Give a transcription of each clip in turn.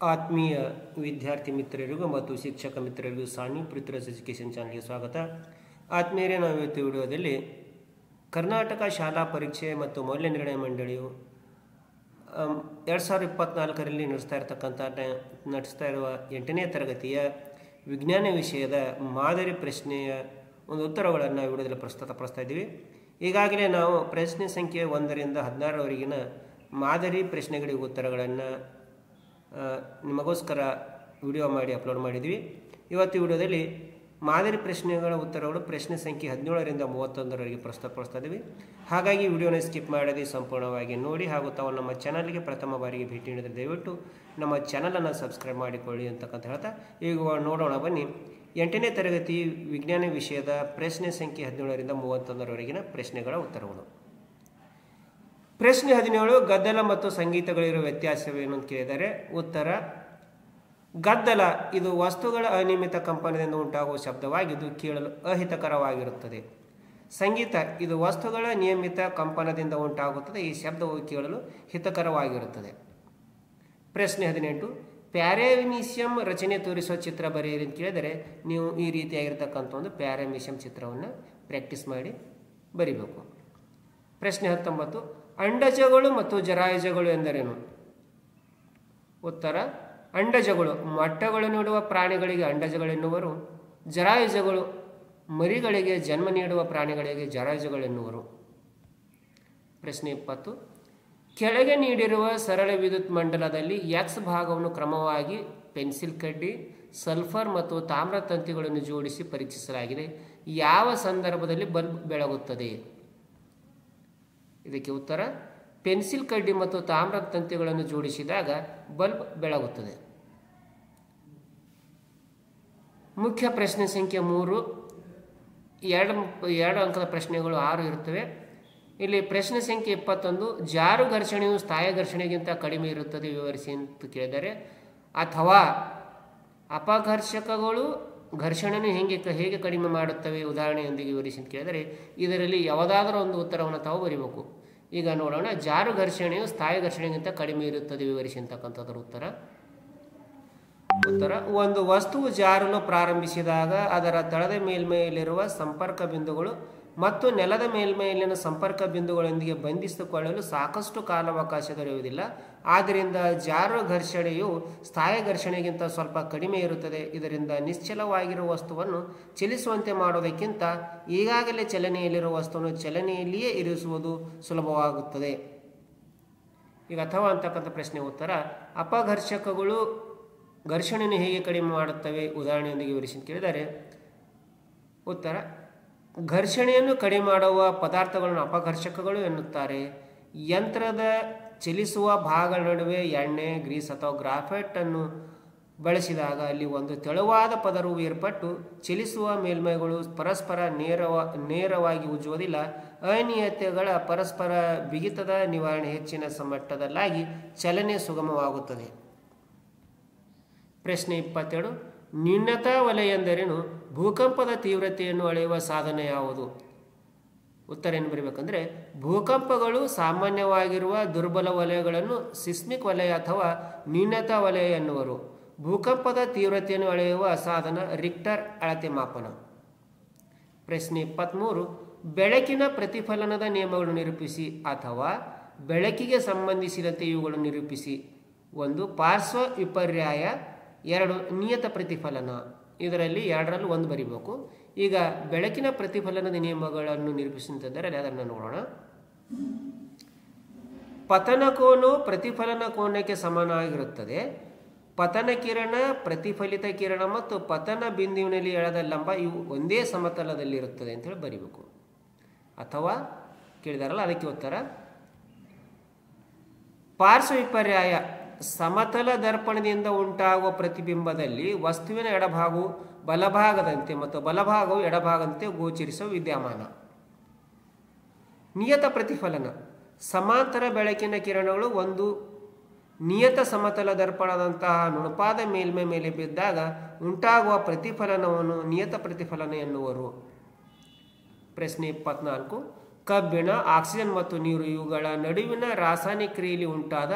ಆತ್ಮೀಯ ವಿದ್ಯಾರ್ಥಿ ಮಿತ್ರರಿಗೂ ಮತ್ತು ಶಿಕ್ಷಕ ಮಿತ್ರರಿಗೂ ಸಾನಿ ಪೃಥ್ವಿರಾಜ್ ಎಜುಕೇಷನ್ ಚಾನಲ್ಗೆ ಸ್ವಾಗತ. ಆತ್ಮೀಯರೇ, ನಾವು ಇವತ್ತು ವಿಡಿಯೋದಲ್ಲಿ ಕರ್ನಾಟಕ ಶಾಲಾ ಪರೀಕ್ಷೆ ಮತ್ತು ಮೌಲ್ಯ ನಿರ್ಣಯ ಮಂಡಳಿಯು 2024ರಲ್ಲಿ ನಡೆಸ್ತಾ ಇರುವ 8ನೇ ತರಗತಿಯ ವಿಜ್ಞಾನ ವಿಷಯದ ಮಾದರಿ ಪ್ರಶ್ನೆಯ ಒಂದು ಉತ್ತರಗಳನ್ನು ವಿಡಿಯೋದಲ್ಲಿ ಪ್ರಸ್ತುತಪಡಿಸ್ತಾ ಇದ್ದೀವಿ. ಈಗಾಗಲೇ ನಾವು ಪ್ರಶ್ನೆ ಸಂಖ್ಯೆ 1ರಿಂದ 16ರವರೆಗಿನ ಮಾದರಿ ಪ್ರಶ್ನೆಗಳಿಗೆ ಉತ್ತರಗಳನ್ನು ನಿಮಗೋಸ್ಕರ ವಿಡಿಯೋ ಮಾಡಿ ಅಪ್ಲೋಡ್ ಮಾಡಿದ್ವಿ. ಇವತ್ತು ವಿಡಿಯೋದಲ್ಲಿ ಮಾದರಿ ಪ್ರಶ್ನೆಗಳ ಉತ್ತರಗಳು ಪ್ರಶ್ನೆ ಸಂಖ್ಯೆ 17ರಿಂದ 31ರವರೆಗೆ ಪ್ರಸ್ತುತಪಡಿಸ್ತಾ ಇದ್ದೀವಿ. ಹಾಗಾಗಿ ವಿಡಿಯೋನ ಸ್ಕಿಪ್ ಮಾಡದೆ ಸಂಪೂರ್ಣವಾಗಿ ನೋಡಿ ಹಾಗೂ ತಾವು ನಮ್ಮ ಚಾನಲ್ಗೆ ಪ್ರಥಮ ಬಾರಿಗೆ ಭೇಟಿ ನೀಡಿದರೆ ದಯವಿಟ್ಟು ನಮ್ಮ ಚಾನಲನ್ನು ಸಬ್ಸ್ಕ್ರೈಬ್ ಮಾಡಿಕೊಳ್ಳಿ ಅಂತಕ್ಕಂತ ಹೇಳ್ತಾ ಈಗ ನೋಡೋಣ ಬನ್ನಿ. 8ನೇ ತರಗತಿ ವಿಜ್ಞಾನ ವಿಷಯದ ಪ್ರಶ್ನೆ ಸಂಖ್ಯೆ 17ರಿಂದ 31ರವರೆಗಿನ ಪ್ರಶ್ನೆಗಳ ಉತ್ತರಗಳು. ಪ್ರಶ್ನೆ 17, ಗದ್ದಲ ಮತ್ತು ಸಂಗೀತಗಳಿರುವ ವ್ಯತ್ಯಾಸವೇನು ಅಂತ ಕೇಳಿದರೆ ಉತ್ತರ: ಗದ್ದಲ ಇದು ವಸ್ತುಗಳ ಅನಿಯಮಿತ ಕಂಪನದಿಂದ ಉಂಟಾಗುವ ಶಬ್ದವಾಗಿದ್ದು ಕೇಳಲು ಅಹಿತಕರವಾಗಿರುತ್ತದೆ. ಸಂಗೀತ ಇದು ವಸ್ತುಗಳ ನಿಯಮಿತ ಕಂಪನದಿಂದ ಉಂಟಾಗುತ್ತದೆ, ಈ ಶಬ್ದವು ಕೇಳಲು ಹಿತಕರವಾಗಿರುತ್ತದೆ. ಪ್ರಶ್ನೆ 18, ಪ್ಯಾರಾಮೀಸಿಯಂ ರಚನೆ ತೋರಿಸುವ ಚಿತ್ರ ಬರೆಯಿರಿ ಅಂತ ಕೇಳಿದರೆ ನೀವು ಈ ರೀತಿಯಾಗಿರ್ತಕ್ಕಂಥ ಒಂದು ಪ್ಯಾರಾಮೀಸಿಯಂ ಚಿತ್ರವನ್ನು ಪ್ರಾಕ್ಟೀಸ್ ಮಾಡಿ ಬರಿಬೇಕು. ಪ್ರಶ್ನೆ 19, ಅಂಡಜಗಳು ಮತ್ತು ಜರಾಯುಜಗಳು ಎಂದರೇನು? ಉತ್ತರ: ಅಂಡಜಗಳು ಮೊಟ್ಟೆಗಳು ನೀಡುವ ಪ್ರಾಣಿಗಳಿಗೆ ಅಂಡಜಗಳೆನ್ನುವರು, ಜರಾಯುಜಗಳು ಮರಿಗಳಿಗೆ ಜನ್ಮ ನೀಡುವ ಪ್ರಾಣಿಗಳಿಗೆ ಜರಾಯುಜಗಳೆನ್ನುವರು. ಪ್ರಶ್ನೆ 20, ಕೆಳಗೆ ನೀಡಿರುವ ಸರಳ ವಿದ್ಯುತ್ ಮಂಡಲದಲ್ಲಿ ಎಕ್ಸ್ ಭಾಗವನ್ನು ಕ್ರಮವಾಗಿ ಪೆನ್ಸಿಲ್ ಕಡ್ಡಿ, ಸಲ್ಫರ್ ಮತ್ತು ತಾಮ್ರ ತಂತಿಗಳನ್ನು ಜೋಡಿಸಿ ಪರೀಕ್ಷಿಸಲಾಗಿದೆ. ಯಾವ ಸಂದರ್ಭದಲ್ಲಿ ಬಲ್ಬ್ ಬೆಳಗುತ್ತದೆ? ಇದಕ್ಕೆ ಉತ್ತರ: ಪೆನ್ಸಿಲ್ ಕಡ್ಡಿ ಮತ್ತು ತಾಮ್ರ ತಂತಿಗಳನ್ನು ಜೋಡಿಸಿದಾಗ ಬಲ್ಬ್ ಬೆಳಗುತ್ತದೆ. ಮುಖ್ಯ ಪ್ರಶ್ನೆ ಸಂಖ್ಯೆ 3, ಎರಡು ಅಂಕದ ಪ್ರಶ್ನೆಗಳು 6 ಇರುತ್ತವೆ. ಇಲ್ಲಿ ಪ್ರಶ್ನೆ ಸಂಖ್ಯೆ 21, ಜಾರು ಘರ್ಷಣೆಯು ಸ್ಥಾಯಿ ಘರ್ಷಣೆಗಿಂತ ಕಡಿಮೆ ಇರುತ್ತದೆ, ವಿವರಿಸಿ ಅಂತ ಕೇಳಿದರೆ, ಅಥವಾ ಅಪಘರ್ಷಕಗಳು ಘರ್ಷಣೆಯನ್ನು ಹೇಗೆ ಕಡಿಮೆ ಮಾಡುತ್ತವೆ, ಉದಾಹರಣೆಯೊಂದಿಗೆ ವಿವರಿಸಿ ಅಂತ ಕೇಳಿದರೆ ಇದರಲ್ಲಿ ಯಾವುದಾದರೂ ಒಂದು ಉತ್ತರವನ್ನು ತಾವು ಬರೀಬೇಕು. ಈಗ ನೋಡೋಣ. ಜಾರು ಘರ್ಷಣೆಯು ಸ್ಥಾಯಿ ಘರ್ಷಣೆಗಿಂತ ಕಡಿಮೆ ಇರುತ್ತದೆ, ವಿವರಿಸಿ ಅಂತಕ್ಕಂಥದ್ರ ಉತ್ತರ: ಒಂದು ವಸ್ತುವು ಜಾರಲು ಪ್ರಾರಂಭಿಸಿದಾಗ ಅದರ ತಳದ ಮೇಲ್ಮೈಯಲ್ಲಿರುವ ಸಂಪರ್ಕ ಬಿಂದುಗಳು ಮತ್ತು ನೆಲದ ಮೇಲ್ಮೈಯಲ್ಲಿನ ಸಂಪರ್ಕ ಬಿಂದುಗಳೊಂದಿಗೆ ಬಂಧಿಸಿಕೊಳ್ಳಲು ಸಾಕಷ್ಟು ಕಾಲಾವಕಾಶ ದೊರೆಯುವುದಿಲ್ಲ. ಆದ್ದರಿಂದ ಜಾರು ಘರ್ಷಣೆಯು ಸ್ಥಾಯಿ ಘರ್ಷಣೆಗಿಂತ ಸ್ವಲ್ಪ ಕಡಿಮೆ ಇರುತ್ತದೆ. ಇದರಿಂದ ನಿಶ್ಚಲವಾಗಿರುವ ವಸ್ತುವನ್ನು ಚಲಿಸುವಂತೆ ಮಾಡುವುದಕ್ಕಿಂತ ಈಗಾಗಲೇ ಚಲನೆಯಲ್ಲಿರುವ ವಸ್ತುವನ್ನು ಚಲನೆಯಲ್ಲಿಯೇ ಇರಿಸುವುದು ಸುಲಭವಾಗುತ್ತದೆ. ಈಗ ಅಥವಾ ಅಂತಕ್ಕಂಥ ಪ್ರಶ್ನೆ ಉತ್ತರ: ಅಪಘರ್ಷಕಗಳು ಘರ್ಷಣೆಯನ್ನು ಹೇಗೆ ಕಡಿಮೆ ಮಾಡುತ್ತವೆ, ಉದಾಹರಣೆಯೊಂದಿಗೆ ವಿವರಿಸಿ ಕೇಳಿದರೆ ಉತ್ತರ: ಘರ್ಷಣೆಯನ್ನು ಕಡಿಮೆ ಮಾಡುವ ಪದಾರ್ಥಗಳನ್ನು ಅಪಘರ್ಷಕಗಳು ಎನ್ನುತ್ತಾರೆ. ಯಂತ್ರದ ಚಲಿಸುವ ಭಾಗಗಳ ನಡುವೆ ಎಣ್ಣೆ, ಗ್ರೀಸ್ ಅಥವಾ ಗ್ರಾಫೈಟ್ ಅನ್ನು ಬಳಸಿದಾಗ ಅಲ್ಲಿ ಒಂದು ತೆಳುವಾದ ಪದರವು ಏರ್ಪಟ್ಟು ಚಲಿಸುವ ಮೇಲ್ಮೈಗಳು ಪರಸ್ಪರ ನೇರವಾಗಿ ಉಜ್ಜುವುದಿಲ್ಲ. ಅನಿಯತೆಗಳ ಪರಸ್ಪರ ಬಿಗಿತದ ನಿವಾರಣೆ ಹೆಚ್ಚಿನ ಮಟ್ಟದಲ್ಲಾಗಿ ಚಲನೆ ಸುಗಮವಾಗುತ್ತದೆ. ಪ್ರಶ್ನೆ 22, ನ್ಯೂನತಾ ವಲಯ ಎಂದರೇನು? ಭೂಕಂಪದ ತೀವ್ರತೆಯನ್ನು ಅಳೆಯುವ ಸಾಧನ ಯಾವುದು? ಉತ್ತರ ಏನು ಬರೀಬೇಕಂದ್ರೆ, ಭೂಕಂಪಗಳು ಸಾಮಾನ್ಯವಾಗಿರುವ ದುರ್ಬಲ ವಲಯಗಳನ್ನು ಸಿಸ್ಮಿಕ್ ವಲಯ ಅಥವಾ ನ್ಯೂನತಾ ವಲಯ ಎನ್ನುವರು. ಭೂಕಂಪದ ತೀವ್ರತೆಯನ್ನು ಅಳೆಯುವ ಸಾಧನ ರಿಕ್ಟರ್ ಅಳತೆ ಮಾಪನ. ಪ್ರಶ್ನೆ 23, ಬೆಳಕಿನ ಪ್ರತಿಫಲನದ ನಿಯಮಗಳನ್ನು ನಿರೂಪಿಸಿ ಅಥವಾ ಬೆಳಕಿಗೆ ಸಂಬಂಧಿಸಿದಂತೆ ಇವುಗಳನ್ನು ನಿರೂಪಿಸಿ. 1, ಪಾರ್ಶ್ವ ವಿಪರ್ಯಾಯ. 2, ನಿಯತ ಪ್ರತಿಫಲನ. ಇದರಲ್ಲಿ 2ರಲ್ಲಿ 1 ಬರೀಬೇಕು. ಈಗ ಬೆಳಕಿನ ಪ್ರತಿಫಲನದ ನಿಯಮಗಳನ್ನು ನಿರೂಪಿಸುತ್ತಿದ್ದರೆ ಅದನ್ನು ನೋಡೋಣ. ಪತನ ಕೋನವು ಪ್ರತಿಫಲನ ಕೋನಕ್ಕೆ ಸಮನಾಗಿರುತ್ತದೆ. ಪತನ ಕಿರಣ, ಪ್ರತಿಫಲಿತ ಕಿರಣ ಮತ್ತು ಪತನ ಬಿಂದುವಿನಲ್ಲಿ ಎಳೆದ ಲಂಬ ಇವು ಒಂದೇ ಸಮತಲದಲ್ಲಿರುತ್ತದೆ ಅಂತೇಳಿ ಬರೀಬೇಕು. ಅಥವಾ ಕೇಳಿದಾರಲ್ಲ, ಅದಕ್ಕೆ ಉತ್ತರ: ಪಾರ್ಶ್ವ ವಿಪರ್ಯಾಯ ಸಮತಲ ದರ್ಪಣದಿಂದ ಉಂಟಾಗುವ ಪ್ರತಿಬಿಂಬದಲ್ಲಿ ವಸ್ತುವಿನ ಎಡಭಾಗವು ಬಲಭಾಗದಂತೆ ಮತ್ತು ಬಲಭಾಗವು ಎಡಭಾಗದಂತೆ ಗೋಚರಿಸುವ ವಿದ್ಯಮಾನ. ನಿಯತ ಪ್ರತಿಫಲನ ಸಮಾಂತರ ಬೆಳಕಿನ ಕಿರಣಗಳು ಒಂದು ನಿಯತ ಸಮತಲ ದರ್ಪಣದಂತಹ ನುಣುಪಾದ ಮೇಲ್ಮೈ ಮೇಲೆ ಬಿದ್ದಾಗ ಉಂಟಾಗುವ ಪ್ರತಿಫಲನವನ್ನು ನಿಯತ ಪ್ರತಿಫಲನ ಎನ್ನುವರು. ಪ್ರಶ್ನೆ 24, ಕಬ್ಬಿಣ, ಆಕ್ಸಿಜನ್ ಮತ್ತು ನೀರು ಇವುಗಳ ನಡುವಿನ ರಾಸಾಯನಿಕ ಕ್ರಿಯೆಯಲ್ಲಿ ಉಂಟಾದ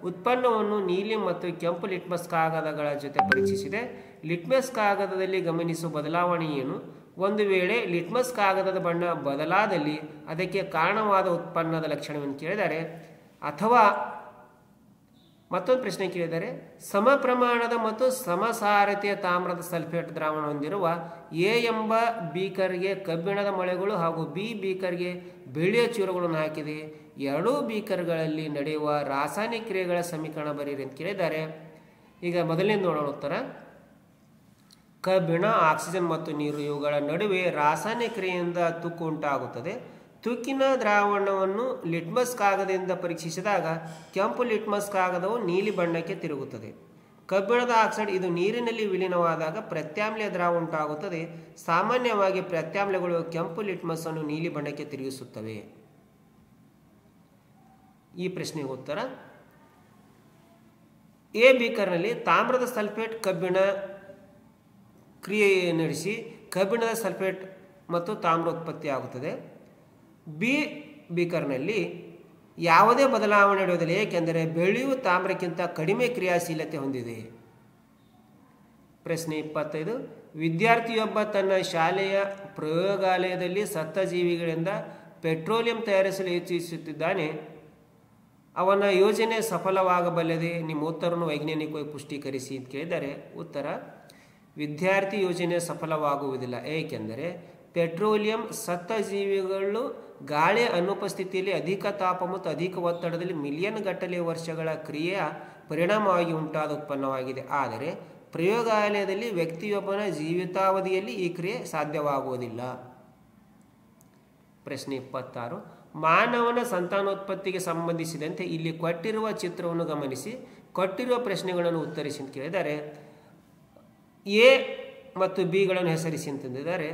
ಉತ್ಪನ್ನವನ್ನು ನೀಲಿ ಮತ್ತು ಕೆಂಪು ಲಿಟ್ಮಸ್ ಕಾಗದಗಳ ಜೊತೆ ಪರೀಕ್ಷಿಸಿದೆ. ಲಿಟ್ಮಸ್ ಕಾಗದದಲ್ಲಿ ಗಮನಿಸುವ ಬದಲಾವಣೆ ಏನು? ಒಂದು ವೇಳೆ ಲಿಟ್ಮಸ್ ಕಾಗದದ ಬಣ್ಣ ಬದಲಾದಲ್ಲಿ ಅದಕ್ಕೆ ಕಾರಣವಾದ ಉತ್ಪನ್ನದ ಲಕ್ಷಣವನ್ನು ಕೇಳಿದ್ದಾರೆ. ಅಥವಾ ಮತ್ತೊಂದು ಪ್ರಶ್ನೆ ಕೇಳಿದರೆ, ಸಮ ಪ್ರಮಾಣದ ಮತ್ತು ಸಮಸಾರತೆಯ ತಾಮ್ರದ ಸಲ್ಫೇಟ್ ದ್ರಾವಣ ಹೊಂದಿರುವ ಎ ಎಂಬ ಬೀಕರ್ಗೆ ಕಬ್ಬಿಣದ ಮೊಳೆಗಳು ಹಾಗೂ ಬಿ ಬೀಕರ್ಗೆ ಬೆಳ್ಳಿಯ ಚೂರುಗಳನ್ನು ಹಾಕಿದೆ. ಎರಡೂ ಬೀಕರ್ಗಳಲ್ಲಿ ನಡೆಯುವ ರಾಸಾಯನಿಕ ಕ್ರಿಯೆಗಳ ಸಮೀಕರಣ ಬರೆಯಿರಿ ಅಂತ ಕೇಳಿದ್ದಾರೆ. ಈಗ ಮೊದಲನೇದು ನೋಡೋಣ ಉತ್ತರ. ಕಬ್ಬಿಣ, ಆಕ್ಸಿಜನ್ ಮತ್ತು ನೀರು ಇವುಗಳ ನಡುವೆ ರಾಸಾಯನಿಕ ಕ್ರಿಯೆಯಿಂದ ತುಕ್ಕು ಉಂಟಾಗುತ್ತದೆ. ತುಕ್ಕಿನ ದ್ರಾವಣವನ್ನು ಲಿಟ್ಮಸ್ ಕಾಗದದಿಂದ ಪರೀಕ್ಷಿಸಿದಾಗ ಕೆಂಪು ಲಿಟ್ಮಸ್ ಕಾಗದವು ನೀಲಿ ಬಣ್ಣಕ್ಕೆ ತಿರುಗುತ್ತದೆ. ಕಬ್ಬಿಣದ ಆಕ್ಸೈಡ್ ಇದು ನೀರಿನಲ್ಲಿ ವಿಲೀನವಾದಾಗ ಪ್ರತ್ಯಾಮ್ಲೀಯ ದ್ರಾವಣ ಉಂಟಾಗುತ್ತದೆ. ಸಾಮಾನ್ಯವಾಗಿ ಪ್ರತ್ಯಾಮ್ಲಗಳು ಕೆಂಪು ಲಿಟ್ಮಸ್ ಅನ್ನು ನೀಲಿ ಬಣ್ಣಕ್ಕೆ ತಿರುಗಿಸುತ್ತವೆ. ಈ ಪ್ರಶ್ನೆಗೆ ಉತ್ತರ. ಎ ಬೀಕರ್ನಲ್ಲಿ ತಾಮ್ರದ ಸಲ್ಫೇಟ್ ಕಬ್ಬಿಣ ಕ್ರಿಯೆ ನಡೆಸಿ ಕಬ್ಬಿಣದ ಸಲ್ಫೇಟ್ ಮತ್ತು ತಾಮ್ರ ಉತ್ಪತ್ತಿ ಆಗುತ್ತದೆ. ಬಿ ಬೀಕರ್ನಲ್ಲಿ ಯಾವುದೇ ಬದಲಾವಣೆ ನಡೆಯುವುದಿಲ್ಲ, ಏಕೆಂದರೆ ಬೆಳ್ಳಿಯು ತಾಮ್ರಕ್ಕಿಂತ ಕಡಿಮೆ ಕ್ರಿಯಾಶೀಲತೆ ಹೊಂದಿದೆ. ಪ್ರಶ್ನೆ 25. ವಿದ್ಯಾರ್ಥಿಯೊಬ್ಬ ತನ್ನ ಶಾಲೆಯ ಪ್ರಯೋಗಾಲಯದಲ್ಲಿ ಸತ್ತ ಜೀವಿಗಳಿಂದ ಪೆಟ್ರೋಲಿಯಂ ತಯಾರಿಸಲು ಯೋಚಿಸುತ್ತಿದ್ದಾನೆ. ಅವನ ಯೋಜನೆ ಸಫಲವಾಗಬಲ್ಲದೆ? ನಿಮ್ಮ ಉತ್ತರವನ್ನು ವೈಜ್ಞಾನಿಕವಾಗಿ ಪುಷ್ಟೀಕರಿಸಿ ಅಂತ ಕೇಳಿದ್ದಾರೆ. ಉತ್ತರ: ವಿದ್ಯಾರ್ಥಿ ಯೋಜನೆ ಸಫಲವಾಗುವುದಿಲ್ಲ, ಏಕೆಂದರೆ ಪೆಟ್ರೋಲಿಯಂ ಸತ್ತ ಜೀವಿಗಳು ಗಾಳಿಯ ಅನುಪಸ್ಥಿತಿಯಲ್ಲಿ ಅಧಿಕ ತಾಪ ಮತ್ತು ಅಧಿಕ ಒತ್ತಡದಲ್ಲಿ ಮಿಲಿಯನ್ ಗಟ್ಟಲೆ ವರ್ಷಗಳ ಕ್ರಿಯೆಯ ಪರಿಣಾಮವಾಗಿ ಉಂಟಾದ ಉತ್ಪನ್ನವಾಗಿದೆ. ಆದರೆ ಪ್ರಯೋಗಾಲಯದಲ್ಲಿ ವ್ಯಕ್ತಿಯೊಬ್ಬನ ಜೀವಿತಾವಧಿಯಲ್ಲಿ ಈ ಕ್ರಿಯೆ ಸಾಧ್ಯವಾಗುವುದಿಲ್ಲ. ಪ್ರಶ್ನೆ 26. ಮಾನವನ ಸಂತಾನೋತ್ಪತ್ತಿಗೆ ಸಂಬಂಧಿಸಿದಂತೆ ಇಲ್ಲಿ ಕೊಟ್ಟಿರುವ ಚಿತ್ರವನ್ನು ಗಮನಿಸಿ ಕೊಟ್ಟಿರುವ ಪ್ರಶ್ನೆಗಳನ್ನು ಉತ್ತರಿಸಿ ಅಂತ ಕೇಳಿದ್ದಾರೆ. ಎ ಮತ್ತು ಬಿಗಳನ್ನು ಹೆಸರಿಸಿ ಅಂತಂದಿದ್ದಾರೆ.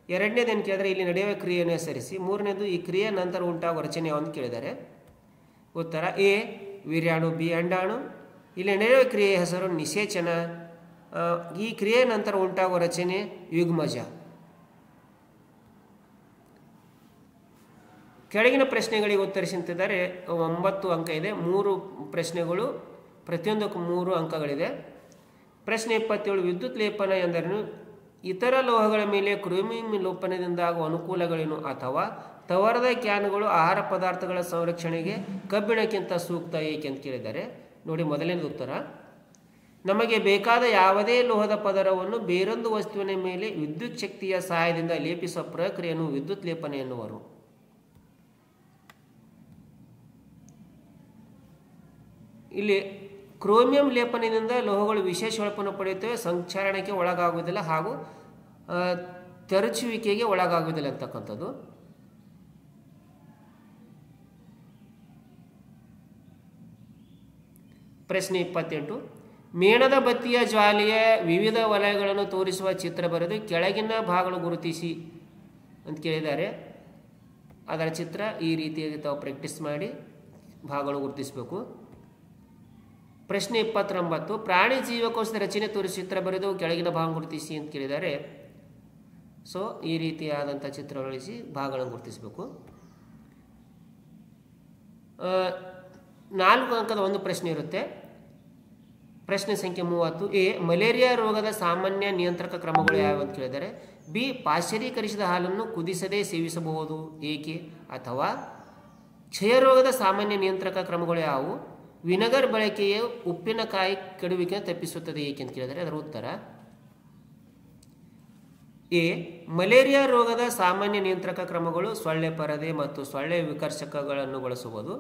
ಎರಡನೇದೇನು ಕೇಳಿದರೆ ಇಲ್ಲಿ ನಡೆಯುವ ಕ್ರಿಯೆಯನ್ನು ಹೆಸರಿಸಿ. ಮೂರನೇದು ಈ ಕ್ರಿಯೆ ನಂತರ ಉಂಟಾಗುವ ರಚನೆ ಅಂತ ಕೇಳಿದ್ದಾರೆ. ಉತ್ತರ: ಎ ವೀರ್ಯಾಣು, ಬಿ ಅಂಡಾಣು. ಇಲ್ಲಿ ನಡೆಯುವ ಕ್ರಿಯೆಯ ಹೆಸರು ನಿಷೇಚನ. ಈ ಕ್ರಿಯೆ ನಂತರ ಉಂಟಾಗುವ ರಚನೆ ಯುಗ್ಮಜ. ಕೆಳಗಿನ ಪ್ರಶ್ನೆಗಳಿಗೆ ಉತ್ತರಿಸುತ್ತಿದ್ದಾರೆ. 9 ಅಂಕ ಇದೆ. 3 ಪ್ರಶ್ನೆಗಳು, ಪ್ರತಿಯೊಂದಕ್ಕೂ 3 ಅಂಕಗಳಿದೆ. ಪ್ರಶ್ನೆ 27. ವಿದ್ಯುತ್ ಲೇಪನ ಎಂದರೇನು? ಇತರ ಲೋಹಗಳ ಮೇಲೆ ಕ್ರೋಮಿಯಂ ಲೇಪನದಿಂದಾಗುವ ಅನುಕೂಲಗಳೇನು? ಅಥವಾ ತವರದ ಕ್ಯಾನ್ಗಳು ಆಹಾರ ಪದಾರ್ಥಗಳ ಸಂರಕ್ಷಣೆಗೆ ಕಬ್ಬಿಣಕ್ಕಿಂತ ಸೂಕ್ತ ಏಕೆ ಅಂತ ಕೇಳಿದ್ದಾರೆ. ನೋಡಿ, ಮೊದಲನೇದು ಉತ್ತರ. ನಮಗೆ ಬೇಕಾದ ಯಾವುದೇ ಲೋಹದ ಪದರವನ್ನು ಬೇರೊಂದು ವಸ್ತುವಿನ ಮೇಲೆ ವಿದ್ಯುತ್ ಶಕ್ತಿಯ ಸಹಾಯದಿಂದ ಲೇಪಿಸುವ ಪ್ರಕ್ರಿಯೆಯನ್ನು ವಿದ್ಯುತ್ ಲೇಪನ ಎನ್ನುವರು. ಇಲ್ಲಿ ಕ್ರೋಮಿಯಂ ಲೇಪನದಿಂದ ಲೋಹಗಳು ವಿಶೇಷ ಹೊಳಪನ್ನು ಪಡೆಯುತ್ತವೆ, ಸಂಚರಣಕ್ಕೆ ಒಳಗಾಗುವುದಿಲ್ಲ ಹಾಗೂ ತೆರಚುವಿಕೆಗೆ ಒಳಗಾಗುವುದಿಲ್ಲ ಅಂತಕ್ಕಂಥದ್ದು. ಪ್ರಶ್ನೆ 28. ಮೇಣದ ಬತ್ತಿಯ ಜ್ವಾಲೆಯ ವಿವಿಧ ವಲಯಗಳನ್ನು ತೋರಿಸುವ ಚಿತ್ರ ಬರೆದು ಕೆಳಗಿನ ಭಾಗಗಳು ಗುರುತಿಸಿ ಅಂತ ಕೇಳಿದ್ದಾರೆ. ಅದರ ಚಿತ್ರ ಈ ರೀತಿಯಾಗಿ ತಾವು ಪ್ರಾಕ್ಟೀಸ್ ಮಾಡಿ ಭಾಗಗಳು ಗುರುತಿಸಬೇಕು. ಪ್ರಶ್ನೆ 29. ಪ್ರಾಣಿ ಜೀವಕೋಶದ ರಚನೆ ತೋರಿಸಿ ಚಿತ್ರ ಬರೆದು ಕೆಳಗಿನ ಭಾಗ ಗುರುತಿಸಿ ಅಂತ ಕೇಳಿದ್ದಾರೆ. ಸೊ ಈ ರೀತಿಯಾದಂಥ ಚಿತ್ರಗಳಿಸಿ ಭಾಗಗಳನ್ನು ಗುರುತಿಸಬೇಕು. 4 ಅಂಕದ ಒಂದು ಪ್ರಶ್ನೆ ಇರುತ್ತೆ. ಪ್ರಶ್ನೆ ಸಂಖ್ಯೆ 30. ಎ ಮಲೇರಿಯಾ ರೋಗದ ಸಾಮಾನ್ಯ ನಿಯಂತ್ರಕ ಕ್ರಮಗಳು ಯಾವುವು ಅಂತ ಕೇಳಿದ್ದಾರೆ. ಬಿ ಪಾಶ್ಚರೀಕರಿಸಿದ ಹಾಲನ್ನು ಕುದಿಸದೇ ಸೇವಿಸಬಹುದು ಏಕೆ? ಅಥವಾ ಕ್ಷಯರೋಗದ ಸಾಮಾನ್ಯ ನಿಯಂತ್ರಕ ಕ್ರಮಗಳು ಯಾವುವು? ವಿನೆಗರ್ ಬಳಕೆಯು ಉಪ್ಪಿನಕಾಯಿ ಕೆಡುವಿಕೆ ತಪ್ಪಿಸುತ್ತದೆ ಏಕೆ ಅಂತ ಕೇಳಿದರೆ. ಅದರ ಉತ್ತರ: ಎ ಮಲೇರಿಯಾ ರೋಗದ ಸಾಮಾನ್ಯ ನಿಯಂತ್ರಕ ಕ್ರಮಗಳು ಸೊಳ್ಳೆ ಪರದೆ ಮತ್ತು ಸೊಳ್ಳೆ ವಿಕರ್ಷಕಗಳನ್ನು ಬಳಸುವುದು,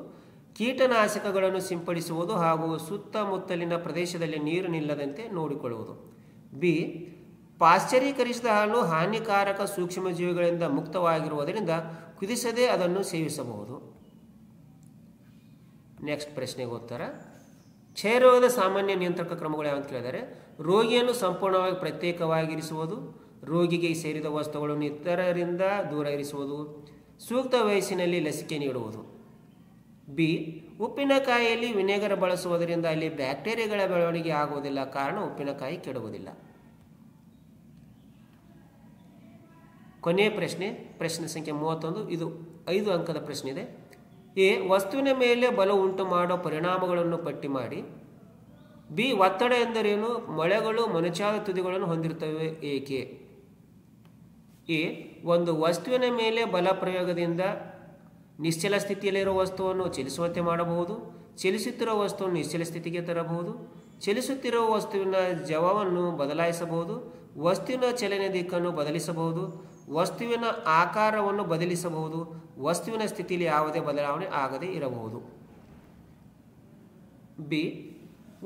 ಕೀಟನಾಶಕಗಳನ್ನು ಸಿಂಪಡಿಸುವುದು ಹಾಗೂ ಸುತ್ತಮುತ್ತಲಿನ ಪ್ರದೇಶದಲ್ಲಿ ನೀರು ನಿಲ್ಲದಂತೆ ನೋಡಿಕೊಳ್ಳುವುದು. ಬಿ ಪಾಶ್ಚರೀಕರಿಸಿದ ಹಾಲು ಹಾನಿಕಾರಕ ಸೂಕ್ಷ್ಮಜೀವಿಗಳಿಂದ ಮುಕ್ತವಾಗಿರುವುದರಿಂದ ಕುದಿಸದೆ ಅದನ್ನು ಸೇವಿಸಬಹುದು. ನೆಕ್ಸ್ಟ್ ಪ್ರಶ್ನೆಗೆ ಉತ್ತರ. ಕ್ಷಯರೋಗದ ಸಾಮಾನ್ಯ ನಿಯಂತ್ರಕ ಕ್ರಮಗಳು ಯಾವ ಅಂತ ಕೇಳಿದರೆ. ರೋಗಿಯನ್ನು ಸಂಪೂರ್ಣವಾಗಿ ಪ್ರತ್ಯೇಕವಾಗಿರಿಸುವುದು, ರೋಗಿಗೆ ಸೇರಿದ ವಸ್ತುಗಳನ್ನು ಇತರರಿಂದ ದೂರ ಇರಿಸುವುದು, ಸೂಕ್ತ ವಯಸ್ಸಿನಲ್ಲಿ ಲಸಿಕೆ ನೀಡುವುದು. ಬಿ ಉಪ್ಪಿನಕಾಯಿಯಲ್ಲಿ ವಿನೆಗರ್ ಬಳಸುವುದರಿಂದ ಅಲ್ಲಿ ಬ್ಯಾಕ್ಟೀರಿಯಾಗಳ ಬೆಳವಣಿಗೆ ಆಗುವುದಿಲ್ಲ, ಕಾರಣ ಉಪ್ಪಿನಕಾಯಿ ಕೆಡುವುದಿಲ್ಲ. ಕೊನೆಯ ಪ್ರಶ್ನೆ, ಪ್ರಶ್ನೆ ಸಂಖ್ಯೆ 31. ಇದು 5 ಅಂಕದ ಪ್ರಶ್ನೆ ಇದೆ. ಎ, ವಸ್ತುವಿನ ಮೇಲೆ ಬಲ ಉಂಟು ಮಾಡೋ ಪರಿಣಾಮಗಳನ್ನು ಪಟ್ಟಿ ಮಾಡಿ. ಬಿ, ಒತ್ತಡ ಎಂದರೇನು? ಮೊಳೆಗಳು ಮೊನಚಾದ ತುದಿಗಳನ್ನು ಹೊಂದಿರುತ್ತವೆ ಏಕೆ? ಎ, ಒಂದು ವಸ್ತುವಿನ ಮೇಲೆ ಬಲ ಪ್ರಯೋಗದಿಂದ ನಿಶ್ಚಲ ಸ್ಥಿತಿಯಲ್ಲಿರುವ ವಸ್ತುವನ್ನು ಚಲಿಸುವಂತೆ ಮಾಡಬಹುದು. ಚಲಿಸುತ್ತಿರುವ ವಸ್ತುವನ್ನು ನಿಶ್ಚಲ ಸ್ಥಿತಿಗೆ ತರಬಹುದು. ಚಲಿಸುತ್ತಿರುವ ವಸ್ತುವಿನ ಜವವನ್ನು ಬದಲಾಯಿಸಬಹುದು. ವಸ್ತುವಿನ ಚಲನೆ ದಿಕ್ಕನ್ನು ಬದಲಿಸಬಹುದು. ವಸ್ತುವಿನ ಆಕಾರವನ್ನು ಬದಲಿಸಬಹುದು. ವಸ್ತುವಿನ ಸ್ಥಿತಿಯಲ್ಲಿ ಯಾವುದೇ ಬದಲಾವಣೆ ಆಗದೇ ಇರಬಹುದು. ಬಿ,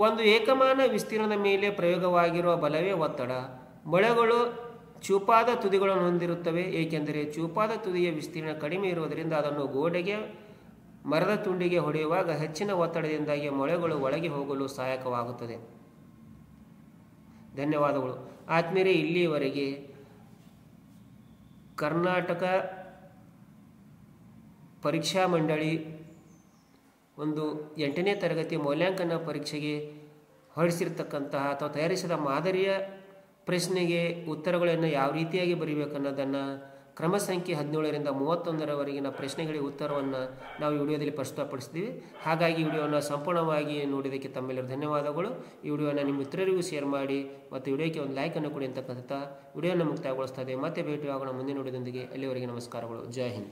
ಒಂದು ಏಕಮಾನ ವಿಸ್ತೀರ್ಣದ ಮೇಲೆ ಪ್ರಯೋಗವಾಗಿರುವ ಬಲವೇ ಒತ್ತಡ. ಮೊಳೆಗಳು ಚೂಪಾದ ತುದಿಗಳನ್ನು ಹೊಂದಿರುತ್ತವೆ ಏಕೆಂದರೆ ಚೂಪಾದ ತುದಿಯ ವಿಸ್ತೀರ್ಣ ಕಡಿಮೆ ಇರುವುದರಿಂದ ಅದನ್ನು ಗೋಡೆಗೆ, ಮರದ ತುಂಡಿಗೆ ಹೊಡೆಯುವಾಗ ಹೆಚ್ಚಿನ ಒತ್ತಡದಿಂದಾಗಿ ಮೊಳೆಗಳು ಒಳಗೆ ಹೋಗಲು ಸಹಾಯಕವಾಗುತ್ತದೆ. ಧನ್ಯವಾದಗಳು ಆತ್ಮೀಯರೇ. ಇಲ್ಲಿಯವರೆಗೆ ಕರ್ನಾಟಕ ಪರೀಕ್ಷಾ ಮಂಡಳಿ ಒಂದು 8ನೇ ತರಗತಿ ಮೌಲ್ಯಾಂಕನ ಪರೀಕ್ಷೆಗೆ ಹೊರಡಿಸಿರ್ತಕ್ಕಂತಹ ಅಥವಾ ತಯಾರಿಸಿದ ಮಾದರಿಯ ಪ್ರಶ್ನೆಗೆ ಉತ್ತರಗಳನ್ನು ಯಾವ ರೀತಿಯಾಗಿ ಬರೀಬೇಕನ್ನೋದನ್ನು ಕ್ರಮ ಸಂಖ್ಯೆ 17ರಿಂದ 31ರವರೆಗಿನ ಪ್ರಶ್ನೆಗಳಿಗೆ ಉತ್ತರವನ್ನು ನಾವು ಈ ವಿಡಿಯೋದಲ್ಲಿ ಪ್ರಸ್ತುತಪಡಿಸ್ತೀವಿ. ಹಾಗಾಗಿ ಈ ವಿಡಿಯೋನ ಸಂಪೂರ್ಣವಾಗಿ ನೋಡಿದ್ದಕ್ಕೆ ತಮ್ಮೆಲ್ಲರೂ ಧನ್ಯವಾದಗಳು. ಈ ವಿಡಿಯೋನ ನಿಮ್ಮ ಮಿತ್ರರಿಗೂ ಶೇರ್ ಮಾಡಿ ಮತ್ತು ವಿಡಿಯೋಕ್ಕೆ ಒಂದು ಲೈಕನ್ನು ಕೊಡಿ ಅಂತಕ್ಕಂಥ ವಿಡಿಯೋನ ಮುಕ್ತಾಯಗೊಳಿಸ್ತಾ ಇದೆ. ಮತ್ತೆ ಭೇಟಿಯಾಗೋಣ ಮುಂದಿನ ವಿಡಿಯೋದೊಂದಿಗೆ. ಅಲ್ಲಿವರೆಗೆ ನಮಸ್ಕಾರಗಳು. ಜೈ ಹಿಂದ್.